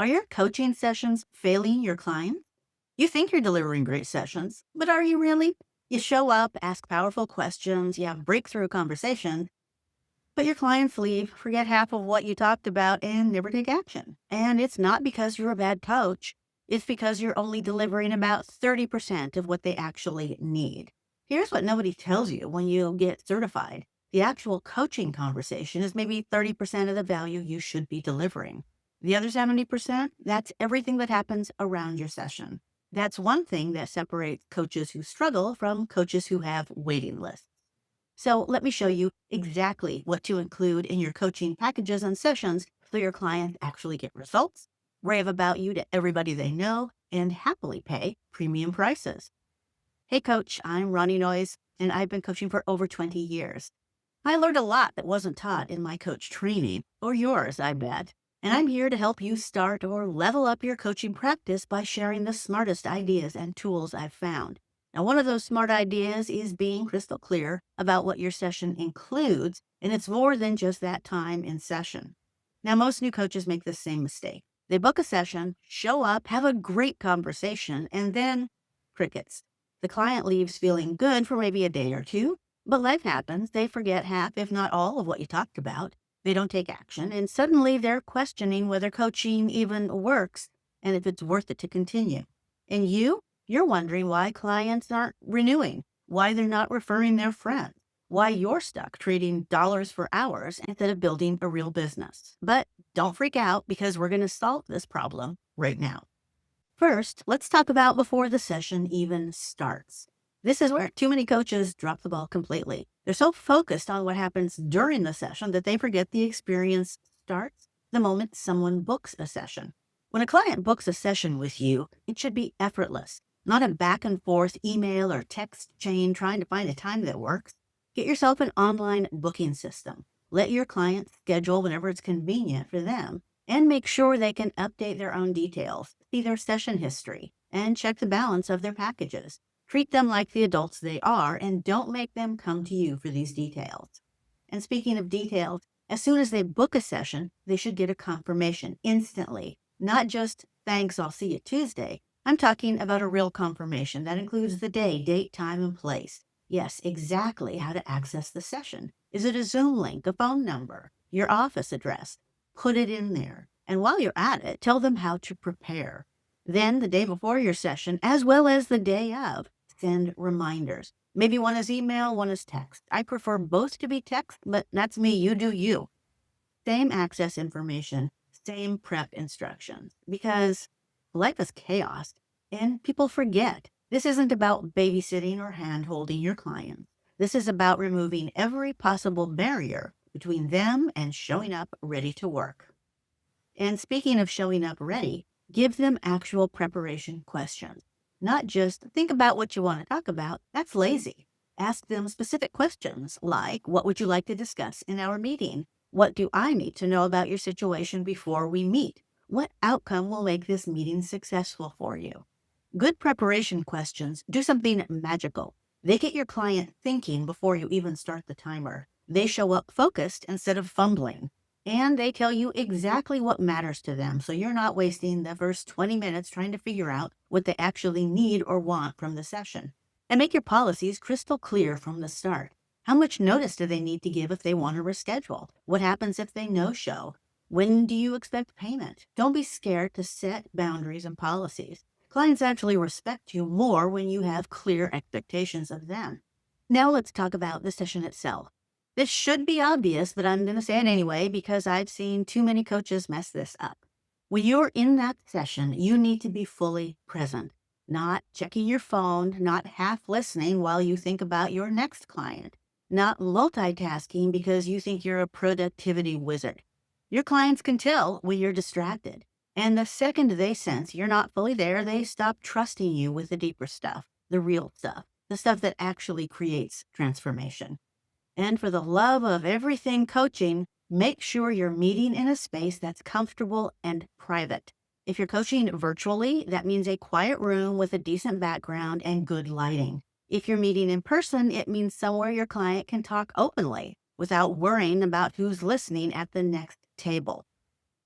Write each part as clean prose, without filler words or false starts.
Are your coaching sessions failing your clients? You think you're delivering great sessions, but are you really? You show up, ask powerful questions, you have breakthrough conversations, but your clients leave, forget half of what you talked about, and never take action. And it's not because you're a bad coach, it's because you're only delivering about 30% of what they actually need. Here's what nobody tells you when you get certified: the actual coaching conversation is maybe 30% of the value you should be delivering. The other 70%, that's everything that happens around your session. That's one thing that separates coaches who struggle from coaches who have waiting lists. So let me show you exactly what to include in your coaching packages and sessions so your clients actually get results, rave about you to everybody they know, and happily pay premium prices. Hey coach, I'm Ronnie Noyes, and I've been coaching for over 20 years. I learned a lot that wasn't taught in my coach training, or yours, I bet. And I'm here to help you start or level up your coaching practice by sharing the smartest ideas and tools I've found. Now, one of those smart ideas is being crystal clear about what your session includes, and it's more than just that time in session. Now, most new coaches make the same mistake. They book a session, show up, have a great conversation, and then crickets. The client leaves feeling good for maybe a day or two, but life happens. They forget half, if not all, of what you talked about. They don't take action, and suddenly they're questioning whether coaching even works and if it's worth it to continue. And you're wondering why clients aren't renewing, why they're not referring their friends, why you're stuck trading dollars for hours instead of building a real business. But don't freak out, because we're going to solve this problem right now. First, let's talk about before the session even starts. This is where too many coaches drop the ball completely. They're so focused on what happens during the session that they forget the experience starts the moment someone books a session. When a client books a session with you, it should be effortless, not a back and forth email or text chain trying to find a time that works. Get yourself an online booking system. Let your client schedule whenever it's convenient for them, and make sure they can update their own details, see their session history, and check the balance of their packages. Treat them like the adults they are, and don't make them come to you for these details. And speaking of details, as soon as they book a session, they should get a confirmation instantly, not just "thanks, I'll see you Tuesday." I'm talking about a real confirmation that includes the day, date, time, and place. Yes, exactly how to access the session. Is it a Zoom link, a phone number, your office address? Put it in there. And while you're at it, tell them how to prepare. Then, the day before your session, as well as the day of, send reminders. Maybe one is email, one is text. I prefer both to be text, but that's me. You do you. Same access information, same prep instructions, because life is chaos and people forget. This isn't about babysitting or hand holding your clients. This is about removing every possible barrier between them and showing up ready to work. And speaking of showing up ready, give them actual preparation questions. Not just think about what you want to talk about. That's lazy. Ask them specific questions like, what would you like to discuss in our meeting? What do I need to know about your situation before we meet? What outcome will make this meeting successful for you? Good preparation questions do something magical. They get your client thinking before you even start the timer. They show up focused instead of fumbling. And they tell you exactly what matters to them, so you're not wasting the first 20 minutes trying to figure out what they actually need or want from the session. And make your policies crystal clear from the start. How much notice do they need to give if they want to reschedule? What happens if they no-show? When do you expect payment? Don't be scared to set boundaries and policies. Clients actually respect you more when you have clear expectations of them. Now let's talk about the session itself. This should be obvious, but I'm going to say it anyway because I've seen too many coaches mess this up. When you're in that session, you need to be fully present, not checking your phone, not half listening while you think about your next client, not multitasking because you think you're a productivity wizard. Your clients can tell when you're distracted. And the second they sense you're not fully there, they stop trusting you with the deeper stuff, the real stuff, the stuff that actually creates transformation. And for the love of everything coaching, make sure you're meeting in a space that's comfortable and private. If you're coaching virtually, that means a quiet room with a decent background and good lighting. If you're meeting in person, it means somewhere your client can talk openly without worrying about who's listening at the next table.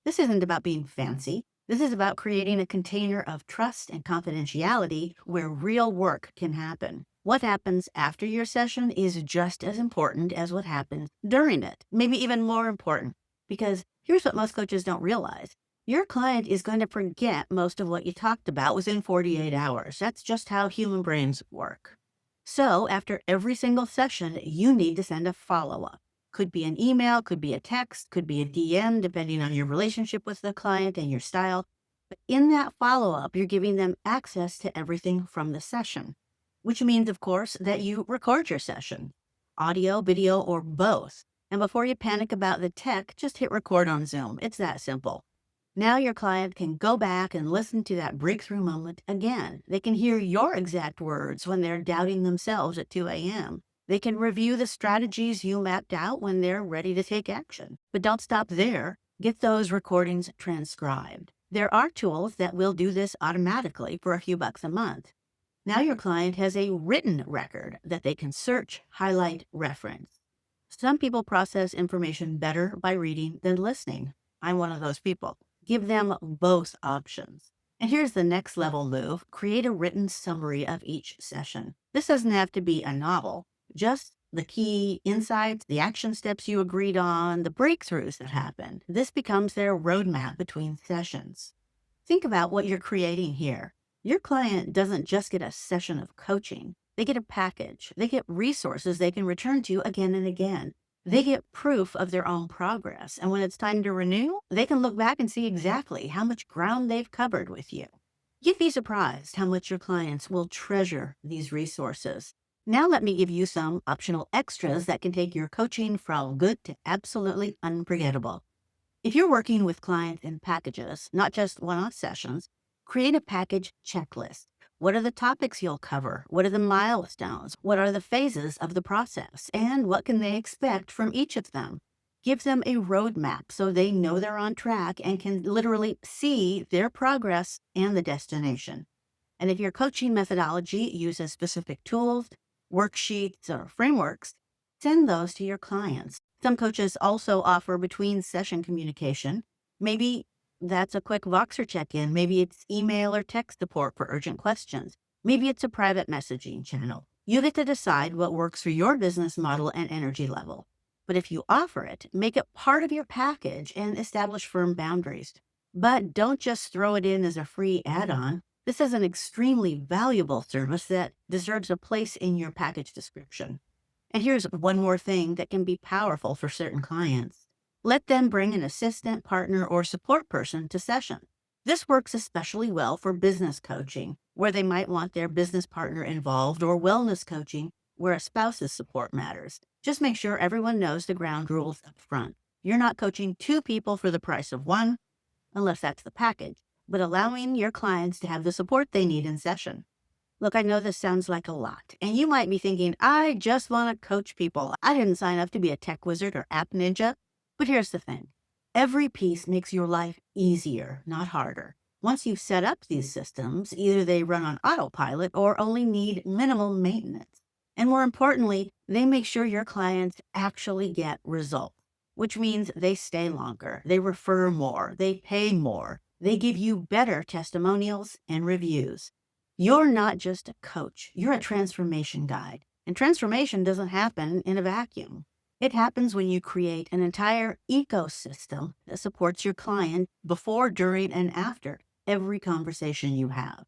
This isn't about being fancy. This is about creating a container of trust and confidentiality where real work can happen. What happens after your session is just as important as what happens during it, maybe even more important. Because here's what most coaches don't realize. Your client is going to forget most of what you talked about within 48 hours. That's just how human brains work. So after every single session, you need to send a follow-up. Could be an email, could be a text, could be a DM, depending on your relationship with the client and your style. But in that follow-up, you're giving them access to everything from the session, which means, of course, that you record your session, audio, video, or both. And before you panic about the tech, just hit record on Zoom. It's that simple. Now your client can go back and listen to that breakthrough moment again. They can hear your exact words when they're doubting themselves at 2 a.m. They can review the strategies you mapped out when they're ready to take action. But don't stop there. Get those recordings transcribed. There are tools that will do this automatically for a few bucks a month. Now your client has a written record that they can search, highlight, reference. Some people process information better by reading than listening. I'm one of those people. Give them both options. And here's the next level move. Create a written summary of each session. This doesn't have to be a novel, just the key insights, the action steps you agreed on, the breakthroughs that happened. This becomes their roadmap between sessions. Think about what you're creating here. Your client doesn't just get a session of coaching. They get a package. They get resources they can return to again and again. They get proof of their own progress. And when it's time to renew, they can look back and see exactly how much ground they've covered with you. You'd be surprised how much your clients will treasure these resources. Now let me give you some optional extras that can take your coaching from good to absolutely unforgettable. If you're working with clients in packages, not just one-off sessions, create a package checklist. What are the topics you'll cover? What are the milestones? What are the phases of the process? And what can they expect from each of them? Give them a roadmap so they know they're on track and can literally see their progress and the destination. And if your coaching methodology uses specific tools, worksheets, or frameworks, send those to your clients. Some coaches also offer between session communication. Maybe that's a quick Voxer check-in. Maybe it's email or text support for urgent questions. Maybe it's a private messaging channel. You get to decide what works for your business model and energy level. But if you offer it, make it part of your package and establish firm boundaries. But don't just throw it in as a free add-on. This is an extremely valuable service that deserves a place in your package description. And here's one more thing that can be powerful for certain clients. Let them bring an assistant, partner, or support person to session. This works especially well for business coaching, where they might want their business partner involved, or wellness coaching, where a spouse's support matters. Just make sure everyone knows the ground rules up front. You're not coaching two people for the price of one, unless that's the package, but allowing your clients to have the support they need in session. Look, I know this sounds like a lot, and you might be thinking, I just want to coach people. I didn't sign up to be a tech wizard or app ninja. But here's the thing. Every piece makes your life easier, not harder. Once you've set up these systems, either they run on autopilot or only need minimal maintenance. And more importantly, they make sure your clients actually get results, which means they stay longer, they refer more, they pay more, they give you better testimonials and reviews. You're not just a coach, you're a transformation guide. And transformation doesn't happen in a vacuum. It happens when you create an entire ecosystem that supports your client before, during, and after every conversation you have.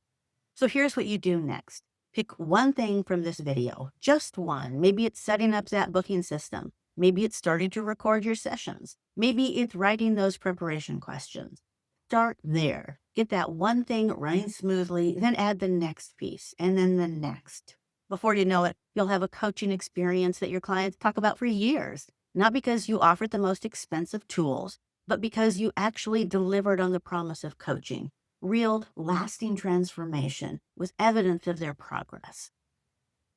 So here's what you do next. Pick one thing from this video, just one. Maybe it's setting up that booking system. Maybe it's starting to record your sessions. Maybe it's writing those preparation questions. Start there. Get that one thing running smoothly, then add the next piece, and then the next. Before you know it, you'll have a coaching experience that your clients talk about for years, not because you offered the most expensive tools, but because you actually delivered on the promise of coaching, real, lasting transformation with evidence of their progress.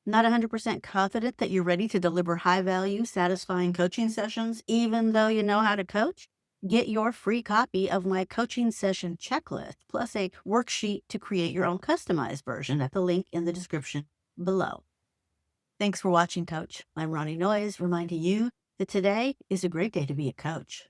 Not 100% confident that you're ready to deliver high-value, satisfying coaching sessions, even though you know how to coach? Get your free copy of my coaching session checklist, plus a worksheet to create your own customized version at the link in the description below. Thanks for watching, Coach. I'm Ronnie Noyes, reminding you that today is a great day to be a coach.